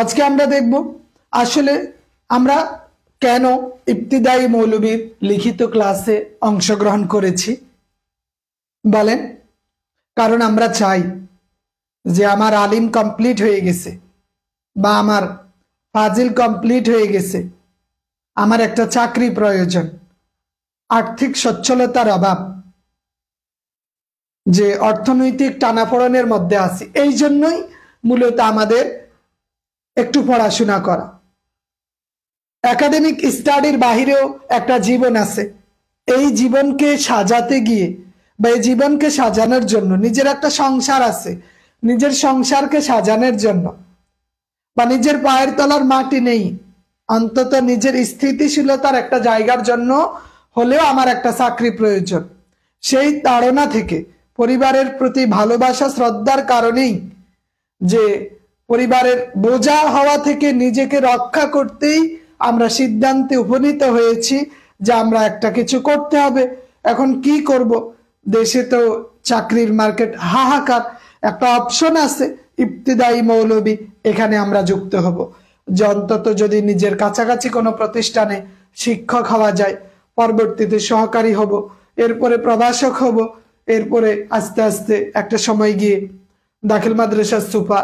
আজকে আমরা দেখব আসলে আমরা কেন ইবতিদায়ী মৌলবীর লিখিত ক্লাসে অংশগ্রহণ করেছি। বলেন, কারণ আমরা চাই যে আমার আলিম কমপ্লিট হয়ে গেছে বা আমার ফাজিল কমপ্লিট হয়ে গেছে, আমার একটা চাকরি প্রয়োজন, আর্থিক সচ্ছলতার অভাব, যে অর্থনৈতিক টানাপোড়েনের মধ্যে আছি, এই জন্যই মূলত আমাদের একটু পড়াশোনা করা। একাডেমিক স্টাডির বাহিরেও একটা জীবন আছে। এই জীবনকে সাজাতে গিয়ে বা এই জীবনকে সাজানোর জন্য নিজের একটা সংসার আছে, নিজের সংসারকে সাজানোর জন্য বা নিজের পায়ের তলার মাটি নেই, অন্তত নিজের স্থিতিশীলতার একটা জায়গার জন্য হলেও আমার একটা চাকরি প্রয়োজন। সেই তাড়না থেকে, পরিবারের প্রতি ভালোবাসা শ্রদ্ধার কারণেই, যে পরিবারের বোঝা হওয়া থেকে নিজেকে রক্ষা করতেই আমরা সিদ্ধান্তে উপনীত হয়েছি যে আমরা একটা কিছু করতে হবে। এখন কি করব? দেশে তো চাকরির মার্কেট হাহাকার, একটা অপশন আছে ইবতিদায়ী মৌলবী, এখানে আমরা যুক্ত হব। যে অন্তত যদি নিজের কাছাকাছি কোনো প্রতিষ্ঠানে শিক্ষক হওয়া যায়, পরবর্তীতে সহকারী হব, এরপরে প্রভাষক হব, এরপরে আস্তে আস্তে একটা সময় গিয়ে দাখিল মাদ্রাসার সুপা,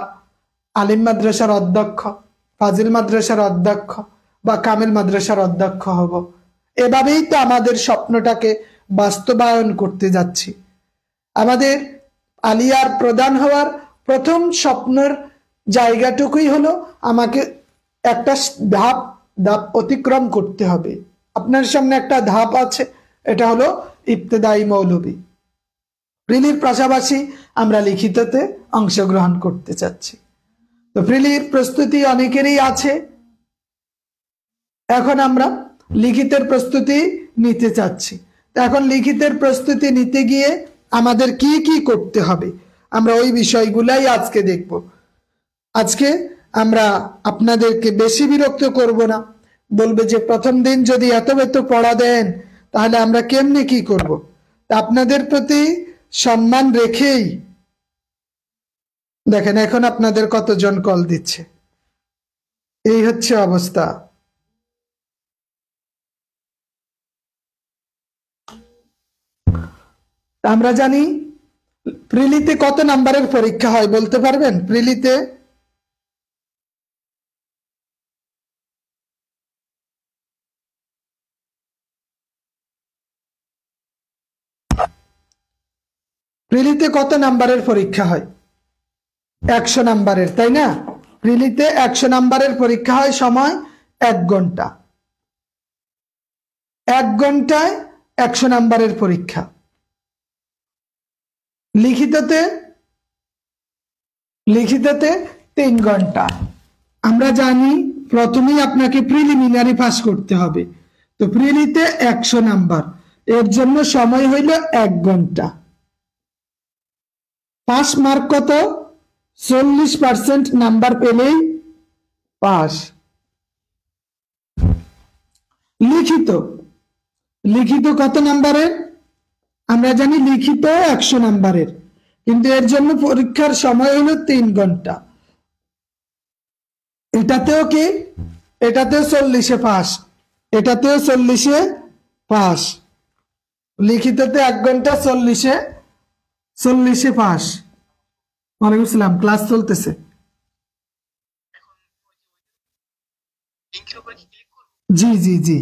আলিম মাদ্রাসার অধ্যক্ষ, ফাজিল মাদ্রাসার অধ্যক্ষ বা কামিল মাদ্রাসার অধ্যক্ষ হব। এভাবেই তো আমাদের স্বপ্নটাকে বাস্তবায়ন করতে যাচ্ছি। আমাদের আলিয়ার প্রধান হওয়ার প্রথম স্বপ্নের জায়গাটুকুই হলো আমাকে একটা ধাপ ধাপ অতিক্রম করতে হবে। আপনার সামনে একটা ধাপ আছে, এটা হলো ইবতিদায়ী মৌলবী। প্রিলির পাশাপাশি আমরা লিখিততে অংশগ্রহণ করতে চাচ্ছি। তো প্রিলির প্রস্তুতি অনেকেরই আছে, এখন আমরা লিখিতের প্রস্তুতি নিতে চাচ্ছি। এখন লিখিতের প্রস্তুতি নিতে গিয়ে আমাদের কি কি করতে হবে, আমরা ওই বিষয়গুলাই আজকে দেখব। আজকে আমরা আপনাদেরকে বেশি বিরক্ত করব না, বলবে যে প্রথম দিন যদি এত পড়া দেন তাহলে আমরা কেমনে কি করব। আপনাদের প্রতি সম্মান রেখেই দেখেন এখন আপনাদের কতজন কল দিচ্ছে, এই হচ্ছে অবস্থা। আমরা জানি প্রিলিতে কত নাম্বারের পরীক্ষা হয় বলতে পারবেন? প্রিলিতে প্রিলিতে কত নাম্বারের পরীক্ষা হয়? 100 নাম্বারের, তাই না? প্রিলিতে 100 নাম্বারের পরীক্ষা হয়, সময় 1 ঘন্টা। 1 ঘন্টায় 100 নাম্বারের পরীক্ষা। লিখিততে 3 ঘন্টা। আমরা জানি প্রথমেই আপনাকে প্রিলিমিনারি পাস করতে হবে। তো প্রিলিতে 100 নাম্বার, এর জন্য সময় হইল 1 ঘন্টা। পাস মার্ক কত? 40% নাম্বার পেলেই পাস। লিখিত কত নাম্বারের? আমরা জানি লিখিত 100 নাম্বারের, কিন্তু এর জন্য পরীক্ষার সময় হলো 3 ঘন্টা। এটাতেও 40-এ পাস, এটাতেও 40-এ পাস। লিখিততে 1 ঘন্টা, 40-এ পাস। ওয়ালাইকুম আসসালাম, ক্লাস চলতেছে। জি জি জি।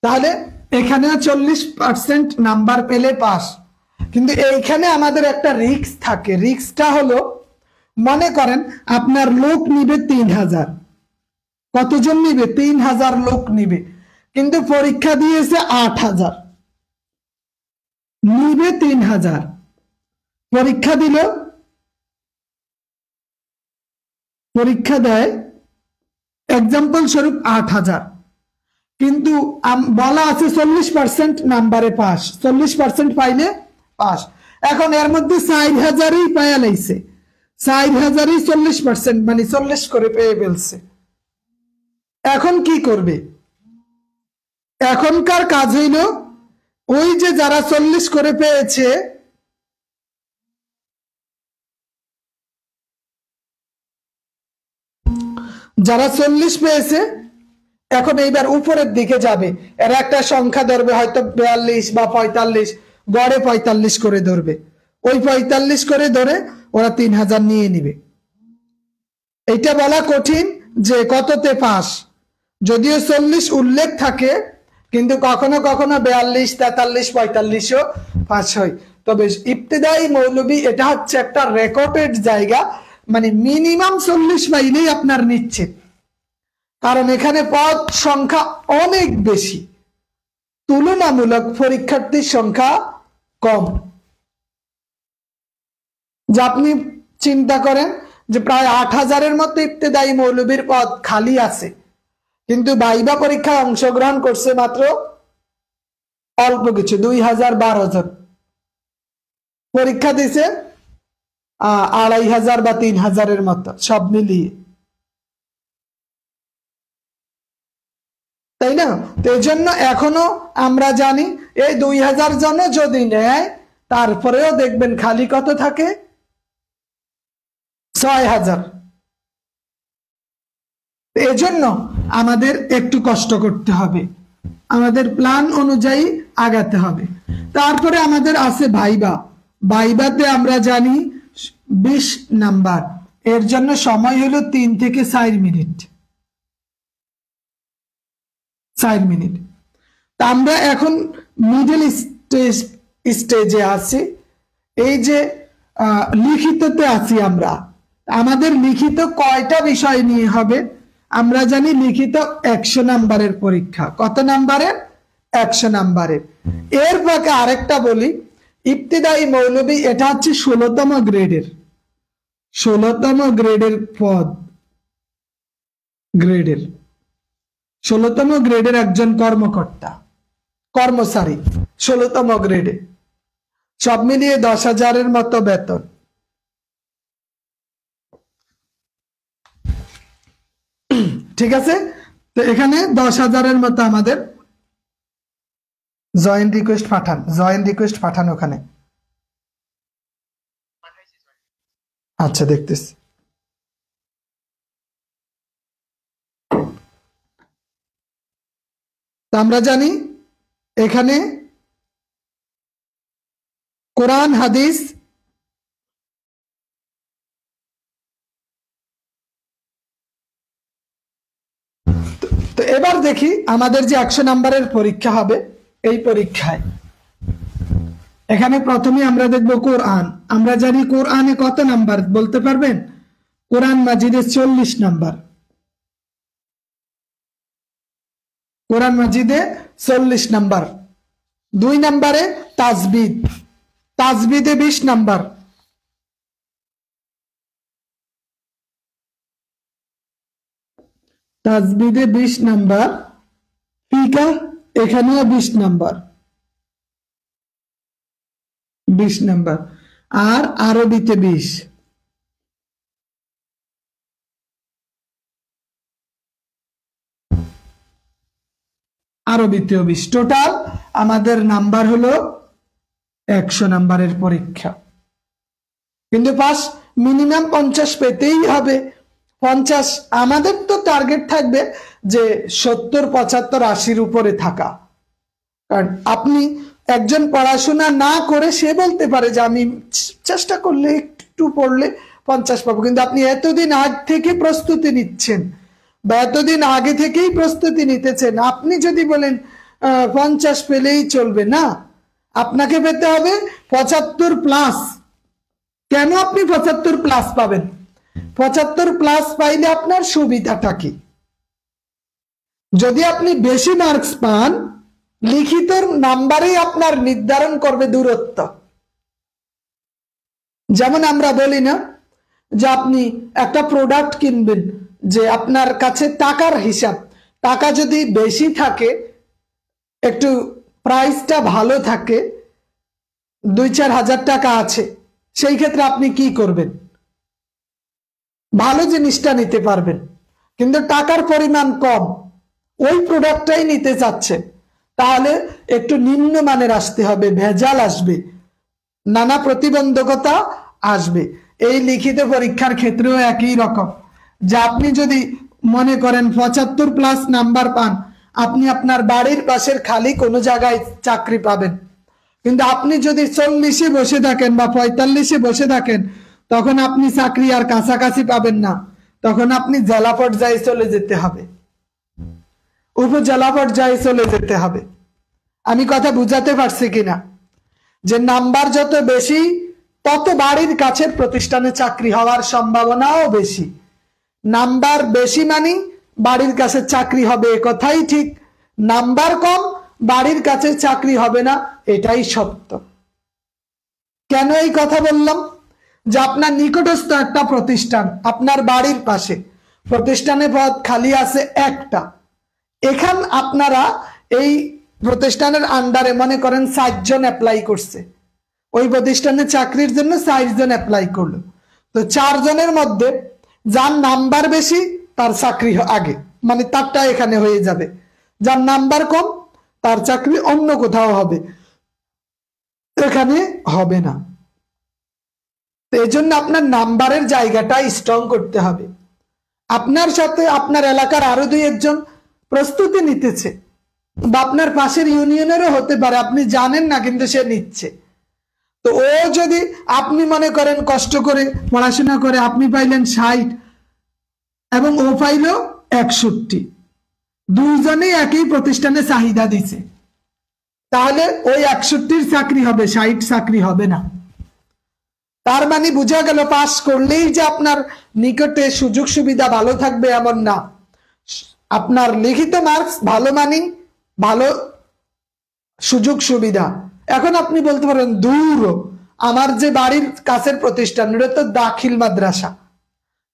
তাহলে এখানে 40% নাম্বার পেলে পাস, কিন্তু এইখানে আমাদের একটা রিস্ক থাকে। রিস্কটা হলো, মনে করেন আপনার লোক নিবে 3000। কতজন নিবে? 3000 লোক নিবে, কিন্তু পরীক্ষা দিয়েছে 8000। নিবে 3000, পরীক্ষা দিল, পরীক্ষা দেয় এক্সাম্পল স্বরূপ 8000, কিন্তু বলা আছে 40% নাম্বারে পাস, 40% পাইলে পাস। এখন এর মধ্যে 4000ই পায়া লাইছে, 4000ই 40%, মানে 40 করে পেয়ে ফেলছে। এখন কি করবে? এখনকার কাজ হইল ওই যে যারা 40 করে পেয়েছে যারা 40 পেয়েছে এখন এইবার উপরের দিকে যাবে, এরা একটা সংখ্যা ধরবে, হয়তো 42 বা 45, গড়ে 45 করে ধরবে, ওই 45 করে ধরে ওরা 3000 নিয়ে নিবে। এটা বলা কঠিন যে কততে পাস, যদিও 40 উল্লেখ থাকে, কিন্তু কখনো কখনো 42, 43, 45ও পাস হয়। তবে ইবতেদায়ী মৌলবী এটা হচ্ছে একটা রেকর্ডেড জায়গা, মানে মিনিমাম 40 পাইলেই আপনার নিশ্চিত, কারণ এখানে পদ সংখ্যা অনেক বেশি, তুলনামূলক পরীক্ষার্থীর সংখ্যা কম। যে আপনি চিন্তা করেন যে প্রায় 8000-এর মতো ইবতেদায়ী মৌলবীর পদ খালি আছে, কিন্তু ভাইবা পরীক্ষায় অংশগ্রহণ করছে মাত্র অল্প কিছু, 2012 জন, পরীক্ষা দিছে 2500 বা 3000-এর মতো সব মিলিয়ে, তাই না? তো এই জন্য এখনো আমরা জানি এই 2000 জন যদি নেয়, তারপরেও দেখবেন খালি কত থাকে, 6000। এজন্য আমাদের একটু কষ্ট করতে হবে, আমাদের প্ল্যান অনুযায়ী আগাতে হবে। তারপরে আমাদের আছে ভাইবা। ভাইবাতে আমরা জানি 20 নাম্বার, এর জন্য সময় হলো 3 থেকে 4 মিনিট। 4 মিনিট। তা আমরা এখন মিডল স্টেজে আছি, এই যে লিখিততে আছি আমরা। আমাদের লিখিত কয়টা বিষয় নিয়ে হবে? আমরা জানি লিখিত 100 নাম্বারের পরীক্ষা। কত নাম্বারের? 100 নাম্বারের। এর ফাঁকে আরেকটা বলি, ইবতিদায়ী মৌলবী এটা হচ্ছে 16তম গ্রেডের, 16তম গ্রেডের পদ, গ্রেডের 16তম গ্রেডের একজন কর্মকর্তা, কর্মচারী, 16তম গ্রেডে, সব মিলিয়ে 10,000-এর মতো বেতন। ঠিক আছে, তো এখানে 10,000-এর মতো আমাদের জয়েন রিকোয়েস্ট পাঠান, জয়েন রিকোয়েস্ট পাঠান ওখানে। আচ্ছা, দেখতেছি। তো আমরা জানি এখানে কোরআন হাদিস, তো এবার দেখি আমাদের যে 100 নাম্বারের পরীক্ষা হবে, এই পরীক্ষায় এখানে প্রথমে আমরা দেখব কোরআন। আমরা জানি কোরআনে কত নাম্বার বলতে পারবেন? কোরআন মাজিদে 40 নাম্বার, কোরআন মাজিদে 40 নাম্বার। 2 নাম্বারে তাজবিদ, তাজবিদে 20 নাম্বার। তাজবিদে 20 নাম্বার। ফিকা এখানেও 20 নাম্বার, 20 নাম্বার। আর আরবিতে 20। আরবিতেও 20। টোটাল আমাদের নাম্বার হলো 100 নাম্বারের পরীক্ষা। কিন্তু পাস মিনিমাম 50 পেতেই হবে। 50, আমাদের তো টার্গেট থাকবে যে 70, 75, 80-র উপরে থাকা। কারণ আপনি একজন পড়াশোনা না করে সে বলতে পারে যে আমি চেষ্টা করলে একটু পড়লে 50 পাবো, কিন্তু আপনি এতদিন আগ থেকে প্রস্তুতি নিচ্ছেন বা এতদিন আগে থেকেই প্রস্তুতি নিতেছেন, আপনি যদি বলেন 50 পেলেই চলবে না, আপনাকে পেতে হবে 75+। কেন আপনি 75+ পাবেন? 75+ পাইলে আপনার সুবিধাটা কি? যদি আপনি বেশি মার্কস পান, লিখিত নাম্বারেই আপনার নির্ধারণ করবে দূরত্ব। যেমন আমরা বলি না যে আপনি একটা প্রোডাক্ট কিনবেন, যে আপনার কাছে টাকার হিসাব, টাকা যদি বেশি থাকে, একটু প্রাইসটা ভালো থাকে, 2-4 হাজার টাকা আছে, সেই ক্ষেত্রে আপনি কি করবেন? ভালো জিনিসটা নিতে পারবেন, কিন্তু টাকার পরিমাণ কম, ওই প্রোডাক্টটাই নিতে চাচ্ছেন, তাহলে একটু নিম্নমানের আসতে হবে, ভেজাল আসবে, নানা প্রতিবন্ধকতা আসবে। এই লিখিত পরীক্ষার ক্ষেত্রেও একই রকম, যে আপনি যদি মনে করেন 75+ নাম্বার পান, আপনি আপনার বাড়ির পাশের খালি কোনো জায়গায় চাকরি পাবেন। কিন্তু আপনি যদি 40-এ বসে থাকেন বা 45-এ বসে থাকেন, তখন আপনি চাকরি আর কাছাকাছি পাবেন না, তখন আপনি জেলা পর্যায়ে চলে যেতে হবে, উপজেলা পর্যায়ে চলে যেতে হবে। আমি কথা বুঝাতে পারছি কিনা? যে নাম্বার যত বেশি তত বাড়ির কাছের প্রতিষ্ঠানে চাকরি হওয়ার সম্ভাবনাও বেশি। নাম্বার বেশি মানে বাড়ির কাছে চাকরি হবে এ কথাই ঠিক, নাম্বার কম বাড়ির কাছে চাকরি হবে না এটাই সত্য। কেন এই কথা বললাম? যে আপনার নিকটস্থ একটা প্রতিষ্ঠান, আপনার বাড়ির পাশে প্রতিষ্ঠানে পদ খালি আছে একটা, এখান আপনারা এই প্রতিষ্ঠানের আন্ডারে মনে করেন 60 জন অ্যাপ্লাই করছে, ওই প্রতিষ্ঠানে চাকরির জন্য 60 জন অ্যাপ্লাই করলো, তো 4 জনের মধ্যে যার নাম্বার বেশি তার চাকরি আগে, মানে তারটা এখানে হয়ে যাবে, যার নাম্বার কম তার চাকরি অন্য কোথাও হবে, এখানে হবে না। তো এই জন্য আপনার নাম্বারের জায়গাটা স্ট্রং করতে হবে। আপনার সাথে আপনার এলাকার আরো 2-1 জন প্রস্তুতি নিতেছে, বা আপনার পাশের ইউনিয়নেরও হতে পারে, আপনি জানেন না কিন্তু সে নিচ্ছে, তো ও যদি আপনি মনে করেন কষ্ট করে পড়াশোনা করে আপনি পাইলেন 60 এবং ও পাইল 61, দুইজনেই একই প্রতিষ্ঠানে চাহিদা দিছে, তাহলে ওই 61-র চাকরি হবে, 60 চাকরি হবে না। তার মানে বোঝা গেল পাস করলেই যে আপনার নিকটে সুযোগ সুবিধা ভালো থাকবে এমন না, আপনার লিখিত মার্কস ভালো মানে ভালো সুযোগ সুবিধা। এখন আপনি বলতে পারেন দূর, আমার যে বাড়ির কাছের প্রতিষ্ঠান ওটা তো দাখিল মাদ্রাসা,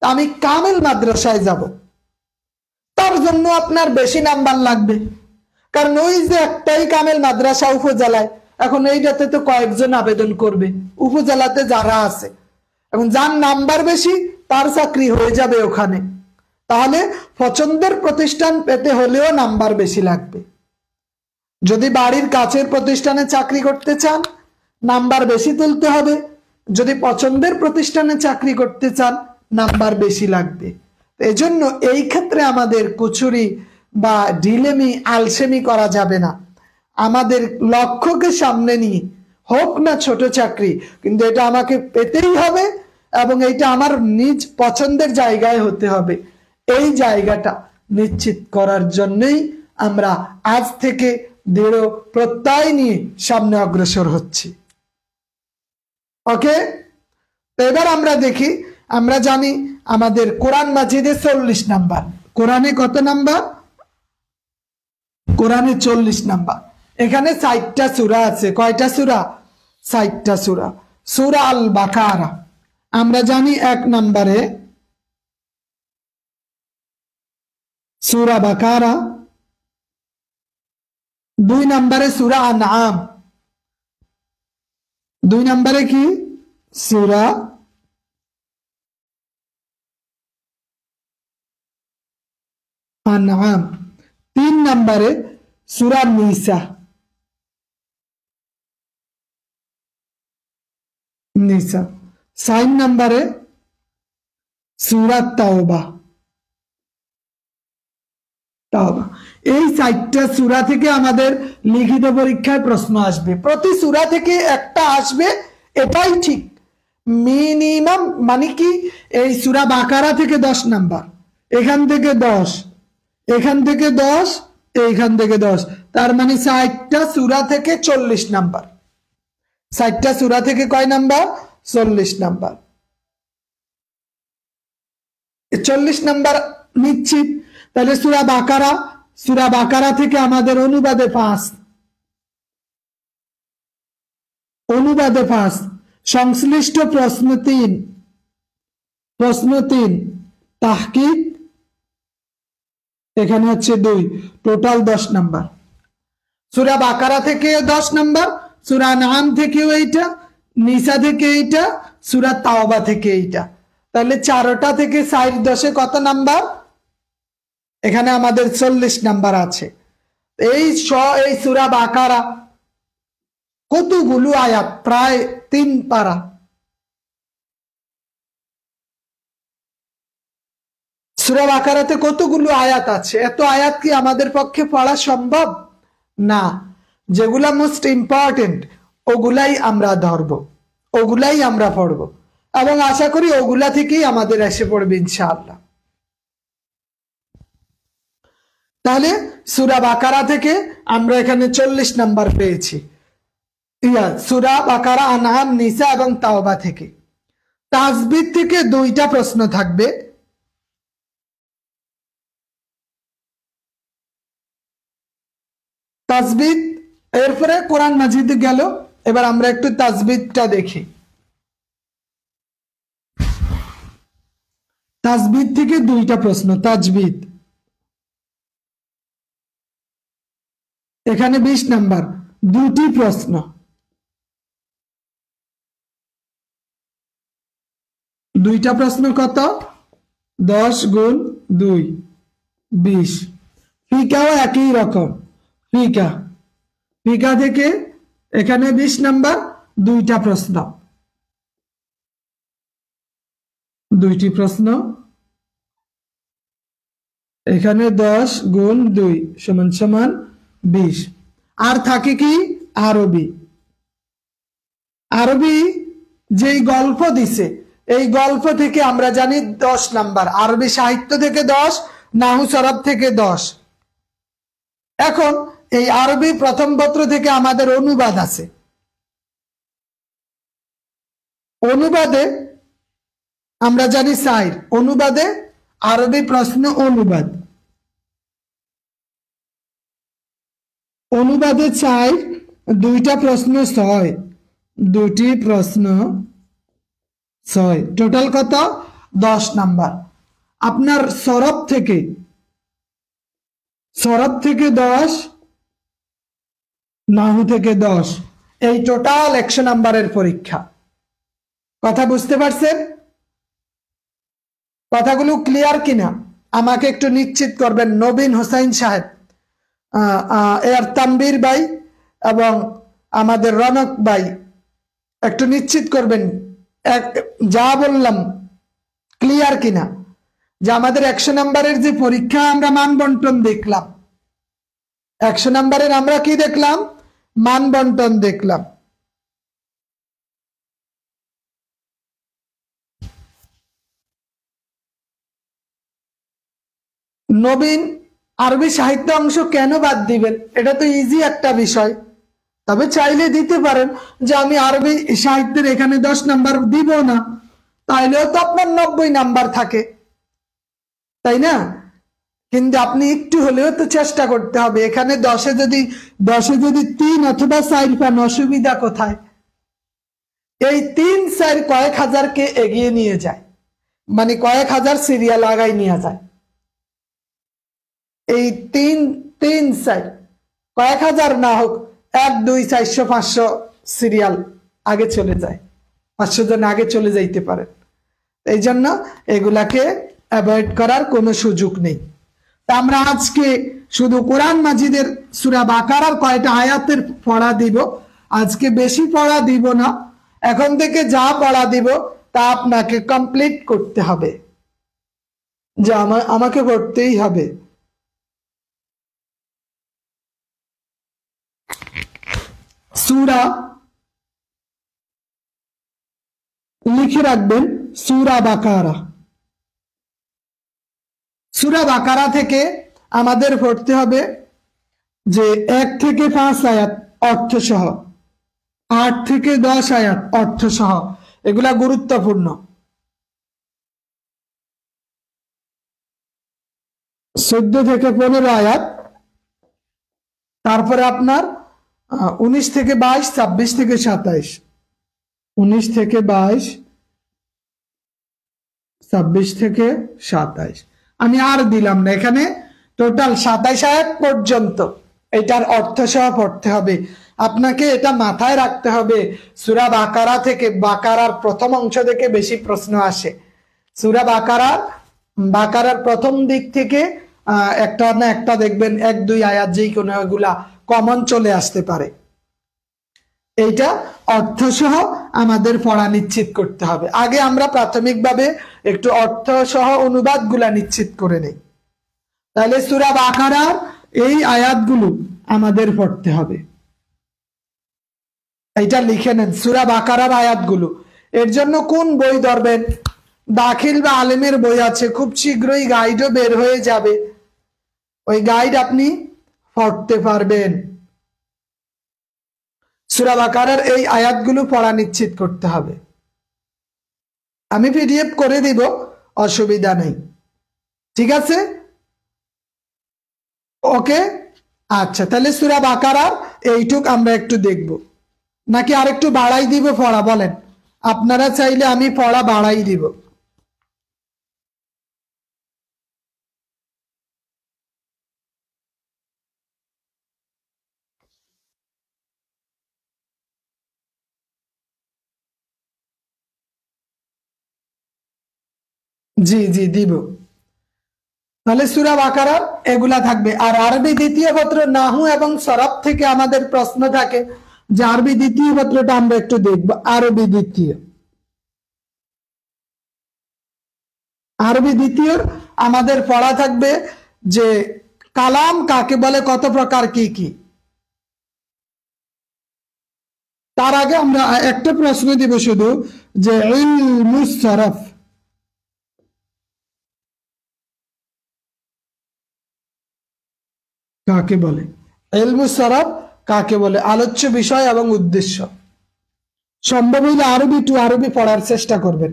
আমি কামেল মাদ্রাসায় যাব, তার জন্য আপনার বেশি নাম্বার লাগবে, কারণ ওই যে একটাই কামেল মাদ্রাসা উপজেলায়, এখন এইটাতে তো কয়েকজন আবেদন করবে উপজেলাতে যারা আছে, এখন যার নাম্বার বেশি তার চাকরি হয়ে যাবে ওখানে। তাহলে পছন্দের প্রতিষ্ঠান পেতে হলেও নাম্বার বেশি লাগবে। যদি বাড়ির কাছের প্রতিষ্ঠানে চাকরি করতে চান নাম্বার বেশি তুলতে হবে, যদি পছন্দের প্রতিষ্ঠানে চাকরি করতে চান নাম্বার বেশি লাগবে। এজন্য এই ক্ষেত্রে আমাদের কুচুরি বা ঢিলেমি আলসেমি করা যাবে না, আমাদের লক্ষ্যকে সামনে নিয়ে হোক না ছোট চাকরি, কিন্তু এটা আমাকে পেতেই হবে এবং এটা আমার নিজ পছন্দের জায়গায় হতে হবে, এই জায়গাটা নিশ্চিত করার জন্যই আমরা আজ থেকে দৃঢ় প্রত্যয় নিয়ে সামনে অগ্রসর হচ্ছি। ওকে, তো এবার আমরা দেখি, আমরা জানি আমাদের কোরআন মাজিদে 40 নাম্বার, কোরআনে কত নাম্বার? কোরআনে 40 নাম্বার। এখানে 60টা সূরা আছে, কয়টা সূরা? 60টা সূরা। সূরা আল বাকারা আমরা জানি 1 নম্বরে সূরা বাকারা, 2 নম্বরে সূরা আনআম, 2 নম্বরে কি? সূরা আনআম, 3 নম্বরে সূরা নিসা, নিসা, 4 নম্বরে সূরা তাওবা, তাওবা। এই 4টা সূরা থেকে আমাদের লিখিত পরীক্ষায় প্রশ্ন আসবে, প্রতি সূরা থেকে একটা আসবে, এটাই ঠিক। মিনিমাম মানে কি, এই সূরা বাকারা থেকে 10 নাম্বার, এখান থেকে 10, এখান থেকে 10, এইখান থেকে 10, তার মানে 60টা সূরা থেকে 40 নাম্বার। 60টা সূরা থেকে কয় নাম্বার? 40 নাম্বার। 40 নাম্বার নিশ্চিত। তাহলে সূরা বাকারা, সূরা বাকারা থেকে আমাদের অনুবাদে 5, অনুবাদে 5, সংশ্লিষ্ট প্রশ্ন 3, প্রশ্ন 3, তাহকিক এখানে হচ্ছে 2, টোটাল 10 নাম্বার। সূরা বাকারা থেকে 10 নাম্বার, সূরা নাম থেকেও এইটা, নিসা থেকে এইটা, সূরা তাওবা থেকে এইটা, তাহলে 4টা থেকে 4 10 কত নাম্বার? এখানে আমাদের 40 নাম্বার আছে। এই সূরা বাকারা কতগুলো আয়াত? প্রায় 3 পারা। সূরা বাকারাতে কতগুলো আয়াত আছে, এত আয়াত কি আমাদের পক্ষে পড়া সম্ভব না। যেগুলা মোস্ট ইম্পর্টেন্ট ওগুলাই আমরা ধরবো, ওগুলাই আমরা পড়বো, এবং আশা করি ওগুলা থেকেই আমাদের এসে পড়বে ইনশাআল্লাহ। তাহলে সূরা বাকারা থেকে আমরা এখানে 40 নাম্বার পেয়েছি। সূরা বাকারা, আনআম, নিসা এবং তাওবা থেকে। তাসবিহ থেকে 2টা প্রশ্ন থাকবে। তাসবিহ এরপরে কোরআন মাজিদ গেল। এবার আমরা একটু তাসবিহটা দেখি। তাসবিহ থেকে 2টা প্রশ্ন। তাজবিদ এখানে 20 নাম্বার, 2টি প্রশ্ন। 2টা প্রশ্ন কত? 10 গুণ 2 20। ফিকাও একই রকম। ফিকা থেকে এখানে 20 নাম্বার, 2টা প্রশ্ন। 2টি প্রশ্ন। এখানে 10 গুণ 2 সমান সমান 20। আর থাকে কি? আরবি। আরবি যেই গল্প দিছে, এই গল্প থেকে আমরা জানি 10 নাম্বার। আরবি সাহিত্য থেকে 10, নাহু সরব থেকে 10। এখন এই আরবি প্রথম পত্র থেকে আমাদের অনুবাদ আছে। অনুবাদে আমরা জানি 4, অনুবাদে আরবি প্রশ্ন অনুবাদ। অনুবাদে 4, 2টা প্রশ্ন 6, 2টি প্রশ্ন 6, টোটাল কত? 10 নাম্বার। আপনার সরব থেকে 10, নাহু থেকে 10, এই টোটাল 100 নাম্বারের পরীক্ষা। কথা বুঝতে পারছেন? কথাগুলো ক্লিয়ার কিনা আমাকে একটু নিশ্চিত করবেন। নবীন হোসাইন সাহেব, এর তানবীর ভাই এবং আমাদের রনক ভাই একটু নিশ্চিত করবেন যা বললাম ক্লিয়ার কিনা, যে আমাদের 100 নাম্বারের যে পরীক্ষা আমরা মান বন্টন দেখলাম, 100 নাম্বারের আমরা কি দেখলাম? মান বন্টন দেখলাম। নবীন আরবি সাহিত্য অংশ কেন বাদ দিবেন? এটা তো ইজি একটা বিষয়। তবে চাইলে দিতে পারেন যে আমি আরবি সাহিত্যের এখানে 10 নাম্বার দিব না, তাইলেও তো আপনার 90 নাম্বার থাকে, তাই না? কিন্তু আপনি একটু হলেও তো চেষ্টা করতে হবে। এখানে 10-এ যদি 3 অথবা 4 পান, অসুবিধা কোথায়? এই 3-4 কয়েক হাজারকে এগিয়ে নিয়ে যায়, মানে কয়েক হাজার সিরিয়াল আগায় নিয়ে যায়। এই 3-4 কয়েক হাজার না হোক, 1, 2, 400, 500 সিরিয়াল আগে চলে যায়, 500 জন আগে চলে যাইতে পারে। এই জন্য এগুলাকে অ্যাভয়েড করার কোনো সুযোগ নেই। তা আমরা আজকে শুধু কোরআন মাজিদের সূরা বাকারার কয়টা আয়াতের পড়া দিব। আজকে বেশি পড়া দিব না, এখন থেকে যা পড়া দিব তা আপনাকে কমপ্লিট করতে হবে, যা আমাকে করতেই হবে। সূরা লিখে রাখবেন, সূরা বাকারা। সূরা বাকারা থেকে আমাদের পড়তে হবে যে 1 থেকে 5 আয়াত অর্থ সহ, 8 থেকে 10 আয়াত অর্থ সহ, এগুলা গুরুত্বপূর্ণ। 14 থেকে 15 আয়াত, তারপরে আপনার 19 থেকে 22, 26 থেকে 27, 19 থেকে 22, 26 থেকে 27। আমি আর দিলাম না, এখানে টোটাল 27 আয়াত পর্যন্ত এটার অর্থ সহ পড়তে হবে। আপনাকে এটা মাথায় রাখতে হবে। সূরা বাকারা থেকে, বাকারার প্রথম অংশ থেকে বেশি প্রশ্ন আসে। সূরা বাকারার প্রথম দিক থেকে একটা না একটা দেখবেন 1-2 আয়াত যেই কোনো এগুলা কমন চলে আসতে পারে। এইটা অর্থ সহ আমাদের পড়া নিশ্চিত করতে হবে। আগে আমরা প্রাথমিকভাবে একটু অর্থ সহ অনুবাদগুলা নিশ্চিত করে নেই। তাহলে সূরা বাকারার এই আয়াতগুলো আমাদের পড়তে হবে। এটা লিখে নেন, সূরা বাকারার আয়াতগুলো। এর জন্য কোন বই ধরবেন? দাখিল বা আলেমের বই আছে, খুব শীঘ্রই গাইডও বের হয়ে যাবে, ওই গাইড আপনি পড়তে পারবেন। সূরা বাকারার এই আয়াতগুলো পড়া নিশ্চিত করতে হবে। আমি পিডিএফ করে দিব, অসুবিধা নেই, ঠিক আছে? ওকে, আচ্ছা, তাহলে সূরা বাকারার এইটুক আমরা একটু দেখব, নাকি আরেকটু বাড়াই দিব পড়া? বলেন, আপনারা চাইলে আমি পড়া বাড়াই দিব। জি জি দিব। তাহলে সূরা বাকারার এগুলা থাকবে। আর আরবি দ্বিতীয় পত্র নাহু এবং সরফ থেকে আমাদের প্রশ্ন থাকে, যে আরবি দ্বিতীয় পত্রটা আমরা একটু দেখব। আরবি দ্বিতীয় আমাদের পড়া থাকবে যে কালাম কাকে বলে, কত প্রকার, কি কি। তার আগে আমরা একটা প্রশ্ন দিব শুধু, যে ইলমুস সরফ কাকে বলে? ইলমুস সরফ কাকে বলে? আলোচ্য বিষয় এবং উদ্দেশ্য। সম্ভব হইলে আরবি টু আরবি পড়ার চেষ্টা করবেন।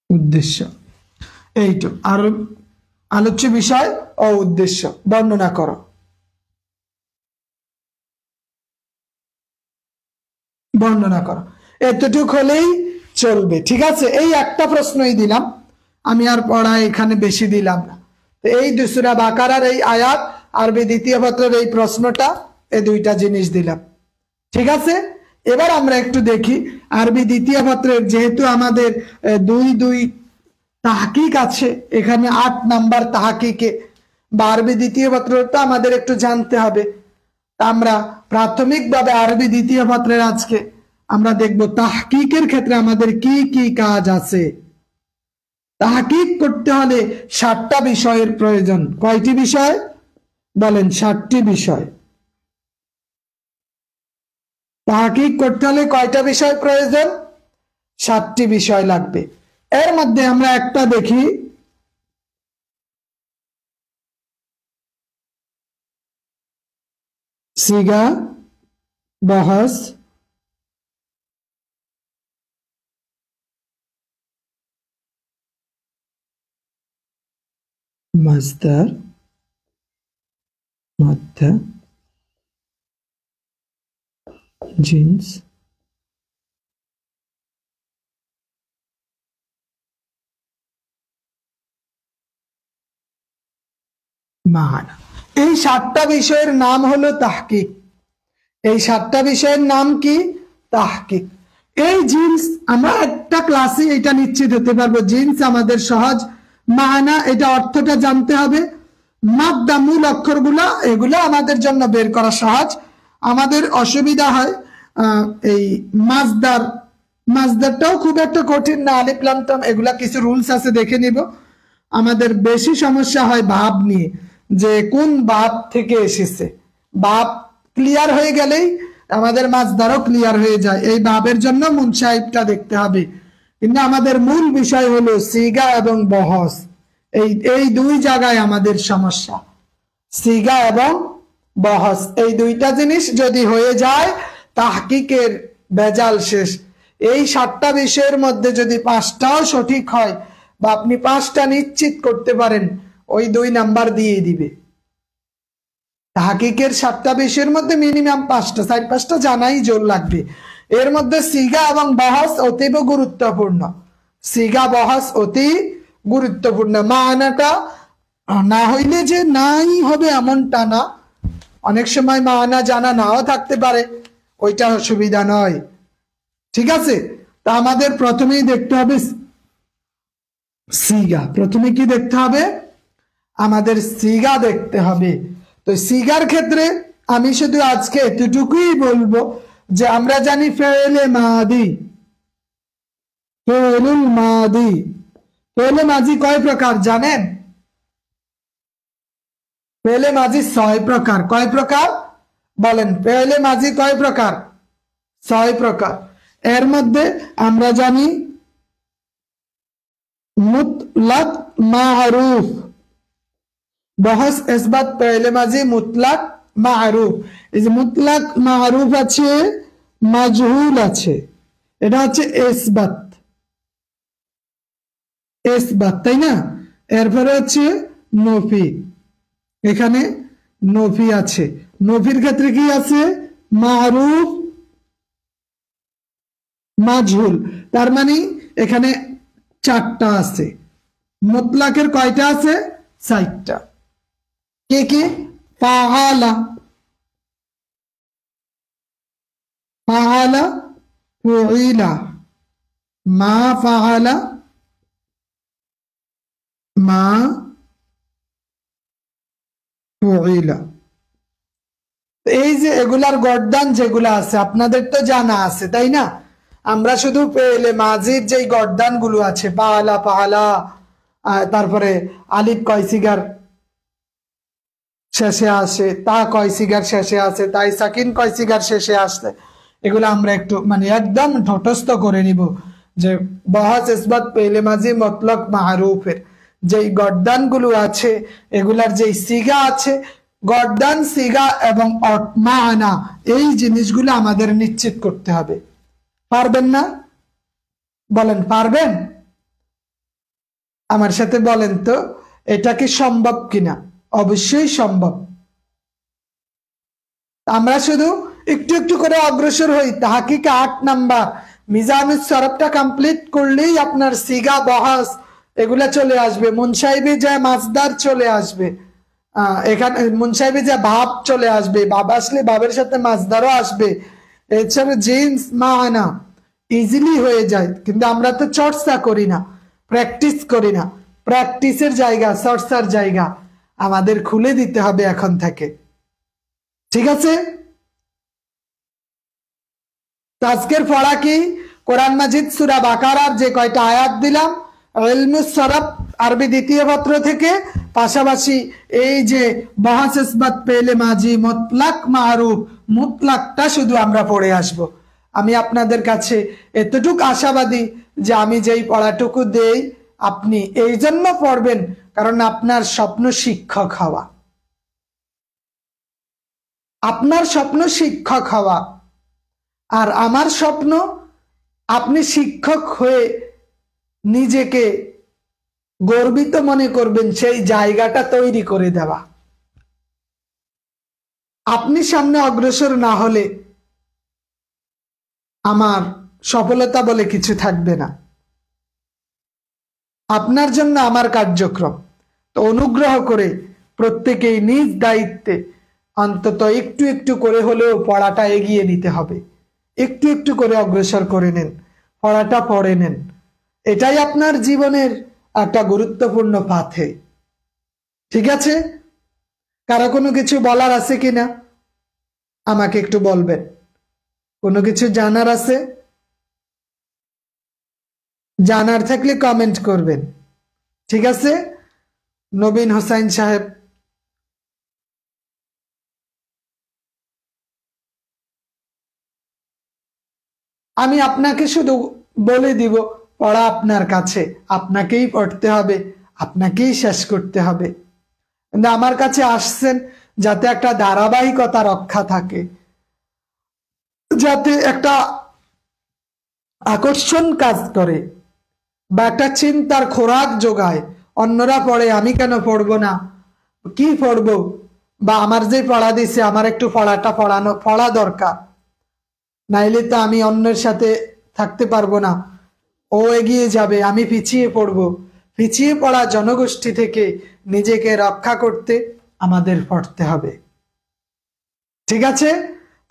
উদ্দেশ্য, এইটু আর আলোচ্য বিষয় ও উদ্দেশ্য বর্ণনা করো। বর্ণনা করো, এতটুক হলেই চলবে, ঠিক আছে? এই একটা প্রশ্নই দিলাম, আমি আর পড়া এখানে বেশি দিলাম না। এই সূরা বাকারার এই আয়াত, আরবি দ্বিতীয় পত্রের এই প্রশ্নটা, এই দুইটা জিনিস দিলাম, ঠিক আছে? এবার আমরা একটু দেখি আরবি দ্বিতীয় পত্রের, যেহেতু আমাদের দুই দুই তাহকিক আছে, এখানে 8 নাম্বার তাহকিকে বা আরবি দ্বিতীয় পত্রটা আমাদের একটু জানতে হবে। আমরা প্রাথমিকভাবে আরবি দ্বিতীয় পত্রের আজকে আমরা দেখব তাহকিকের ক্ষেত্রে আমাদের কি কি কাজ আছে। তাহকিক করতে হলে 7টা বিষয়ের প্রয়োজন। কয়টি বিষয় বলেন? 7টি বিষয়। তাহকিক করতে হলে কয়টা বিষয় প্রয়োজন? 7টি বিষয় লাগবে। এর মধ্যে আমরা একটা দেখি, সিগা, বহস, মাসদার, মাধ্যা, জিন্স, মাহানা। এই 7টা বিষয়ের নাম হলো তাহকিক। এই 7টা বিষয়ের নাম কি? তাহকিক। এই জিন্স আমরা একটা ক্লাসে এটা নিশ্চিত হতে পারবো, জিন্স আমাদের সহজ। মাহানা, এটা অর্থটা জানতে হবে। মাদ্দা, মূল অক্ষরগুলা, এগুলো আমাদের জন্য বের করা সহজ। আমাদের অসুবিধা হয় এই মাজদার, মাজদারটাও খুব একটা কঠিন না, আলিফ লাম টাম এগুলা কিছু রুলস আছে, দেখে নিব। আমাদের বেশি সমস্যা হয় ভাব নিয়ে, যে কোন ভাব থেকে এসেছে। ভাব ক্লিয়ার হয়ে গেলেই আমাদের মাজদারও ক্লিয়ার হয়ে যায়। এই ভাবের জন্য মুনসাহিবটা দেখতে হবে, কিন্তু আমাদের মূল বিষয় হলো সিগা এবং বহস। এই দুই জায়গায় আমাদের সমস্যা, সিগা এবং বহস। এই দুইটা জিনিস যদি হয়ে যায়, তাহকিকের বেজাল শেষ। এই 7টা বিষয়ের মধ্যে যদি 5টাও সঠিক হয়, বা আপনি 5টা নিশ্চিত করতে পারেন, ওই 2 নাম্বার দিয়ে দিবে। তাহকিকের 7টা বিষয়ের মধ্যে মিনিমাম 5টা, 4-5টা জানাই জোর লাগবে। এর মধ্যে সিগা এবং বহস অতীব গুরুত্বপূর্ণ। সিগা বহস অতি গুরুত্বপূর্ণ। মানাটা না হইলে যে নাই হবে এমনটা না, অনেক সময় মানা জানা নাও থাকতে পারে, ওইটা অসুবিধা নয়, ঠিক আছে? তা আমাদের প্রথমেই দেখতে হবে সিগা। প্রথমে কি দেখতে হবে? আমাদের সিগা দেখতে হবে। তো সিগার ক্ষেত্রে আমি শুধু আজকে এতটুকুই বলবো যে আমরা জানি ফেলে মাদি, ফেলুল মাদি, ফেলে মাজি কয় প্রকার জানেন? ফেলে মাজি 6 প্রকার। কয় প্রকার বলেন? ফেলে মাজি কয় প্রকার? 6 প্রকার। এর মধ্যে আমরা জানি মুতলাক মারুফ, বহস ইসবাত ফেলে মাজি মুতলাক মারুফ। এই যে মুতলাক মারুফ আছে, মাজহুল আছে, এটা হচ্ছে ইসবাত, ইসবাত, তাই না? এরপরে হচ্ছে নফি, এখানে নফি আছে। নফির ক্ষেত্রে কি আছে? মারুফ, মাজহুল। তার মানে এখানে 4টা আছে। মুতলাকের কয়টা আছে? 4টা। কে কে? ফাআলা, ফাআলা, ফুইলা, মা ফাআলা, মা ফুইলা। এই যে এগুলার গর্দান যেগুলা আছে আপনাদের তো জানা আছে, তাই না? আমরা শুধু পেলে মাজির যেই গর্দান গুলো আছে, পালা পালা, তারপরে আলিফ কয় সিগার শেষে আসে, তা কয় সিগার শেষে আসে, তাই সাকিন কয় সিগার শেষে আসে, এগুলো আমরা একটু মানে একদম ঠটস্থ করে নিব যে বহস ইসবাত পেলে মাজি মতলক মারুফের যেই গর্দান গুলো আছে, এগুলার যেই সিগা আছে, গর্দান, সিগা এবং মানা, এই জিনিসগুলো আমাদের নিশ্চিত করতে হবে। পারবেন না? বলেন পারবেন? আমার সাথে বলেন তো, এটা কি সম্ভব কিনা? অবশ্যই সম্ভব। আমরা শুধু একটু একটু করে অগ্রসর হই। তাহকিক 8 নাম্বার মিজানুস সরফটা কমপ্লিট করলেই আপনার সিগা, বহস এগুলা চলে আসবে। মুনসাইবে যায় মাসদার চলে আসবে, এখানে মুনসাইবে যা ভাব চলে আসবে, ভাব আসলে ভাবের সাথে মাসদারও আসবে। এছাড়া জিন্স মানা ইজিলি হয়ে যায়, কিন্তু আমরা তো চর্চা করি না, প্র্যাকটিস করি না। প্র্যাকটিসের জায়গা, চর্চার জায়গা আমাদের খুলে দিতে হবে এখন থেকে, ঠিক আছে? আজকের পড়া কি? কোরআন মাজিদ সূরা বাকারার যে কয়টা আয়াত দিলাম, ইলমুস সরফ আরবি 2য় পত্র থেকে, পাশাপাশি এই যে বহস ইসবাত পেলে মাজি মুতলাক মারুফ, মুতলাকটা শুধু আমরা পড়ে আসব। আমি আপনাদের কাছে এতটুকু আশাবাদী যে আমি যেই পড়াটুকু দেই আপনি এই জন্য পড়বেন কারণ আপনার স্বপ্ন শিক্ষক হওয়া, আপনার স্বপ্ন শিক্ষক হওয়া। আর আমার স্বপ্ন আপনি শিক্ষক হয়ে নিজেকে গর্বিত মনে করবেন, সেই জায়গাটা তৈরি করে দেওয়া। আপনি সামনে অগ্রসর না হলে আমার সফলতা বলে কিছু থাকবে না। আপনার জন্য আমার কার্যক্রম। তো অনুগ্রহ করে প্রত্যেকেই নিজ দায়িত্বে অন্তত একটু একটু করে হলেও পড়াটা এগিয়ে নিতে হবে। একটু একটু করে অগ্রসর করে নেন, পড়াটা পড়ে নেন। এটাই আপনার জীবনের একটা গুরুত্বপূর্ণ পাথে, ঠিক আছে? কারো কোনো কিছু বলার আছে কিনা আমাকে একটু বলবেন। কোনো কিছু জানার আছে? জানার থাকলে কমেন্ট করবেন, ঠিক আছে? নবীন হোসাইন সাহেব, আমি আপনাকে শুধু বলে দিব পড়া আপনার কাছে, আপনাকেই পড়তে হবে, আপনাকেই শেষ করতে হবে। কিন্তু আমার কাছে আসছেন যাতে একটা ধারাবাহিকতা রক্ষা থাকে, যাতে একটা আকর্ষণ কাজ করে বা একটা চিন্তার খোরাক যোগায়। অন্যরা পড়ে, আমি কেন পড়বো না? কি পড়বো? বা আমার যে পড়া দিছে আমার একটু পড়া দরকার, নাইলে তো আমি অন্যের সাথে থাকতে পারবো না। ও এগিয়ে যাবে, আমি পিছিয়ে পড়বো। পিছিয়ে পড়া জনগোষ্ঠী থেকে নিজেকে রক্ষা করতে আমাদের পড়তে হবে, ঠিক আছে?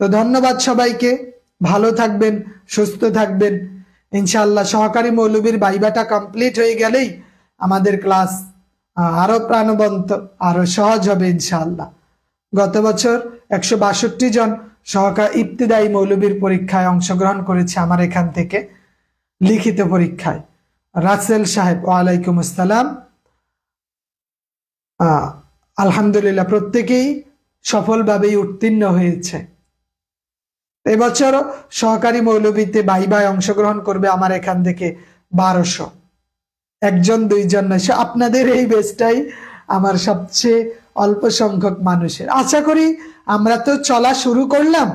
তো ধন্যবাদ সবাইকে, ভালো থাকবেন, সুস্থ থাকবেন। ইনশাআল্লাহ সহকারী মৌলবীর ভাইবাটা কমপ্লিট হয়ে গেলেই আমাদের ক্লাস আরো প্রাণবন্ত, আরো সহজ হবে ইনশাআল্লাহ। গত বছর 162 জন সহকারী ইবতিদায়ী মৌলবীর পরীক্ষায় অংশগ্রহণ করেছে আমার এখান থেকে, লিখিত পরীক্ষায়। রাসেল সাহেব, ওয়ালাইকুম আসসালাম। আলহামদুলিল্লাহ, প্রত্যেকেই সফলভাবেই উত্তীর্ণ হয়েছে। এবছর সহকারী মৌলবীতে ভাই অংশগ্রহণ করবে আমার এখান থেকে 1200, একজন দুইজন নয়। আপনাদের এই বেচটাই আমার সবচেয়ে অল্প সংখ্যক মানুষের। আশা করি আমরা তো চলা শুরু করলাম,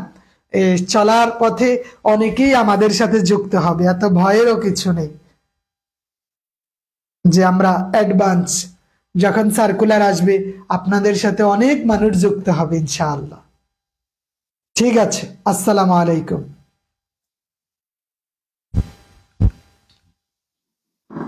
চলার পথে অনেকেই আমাদের সাথে যুক্ত হবে, এত ভয়েরও কিছু নেই যে আমরা অ্যাডভান্স। যখন সার্কুলার আসবে আপনাদের সাথে অনেক মানুষ যুক্ত হবে ইনশাআল্লাহ। ঠিক আছে, আসসালামু আলাইকুম।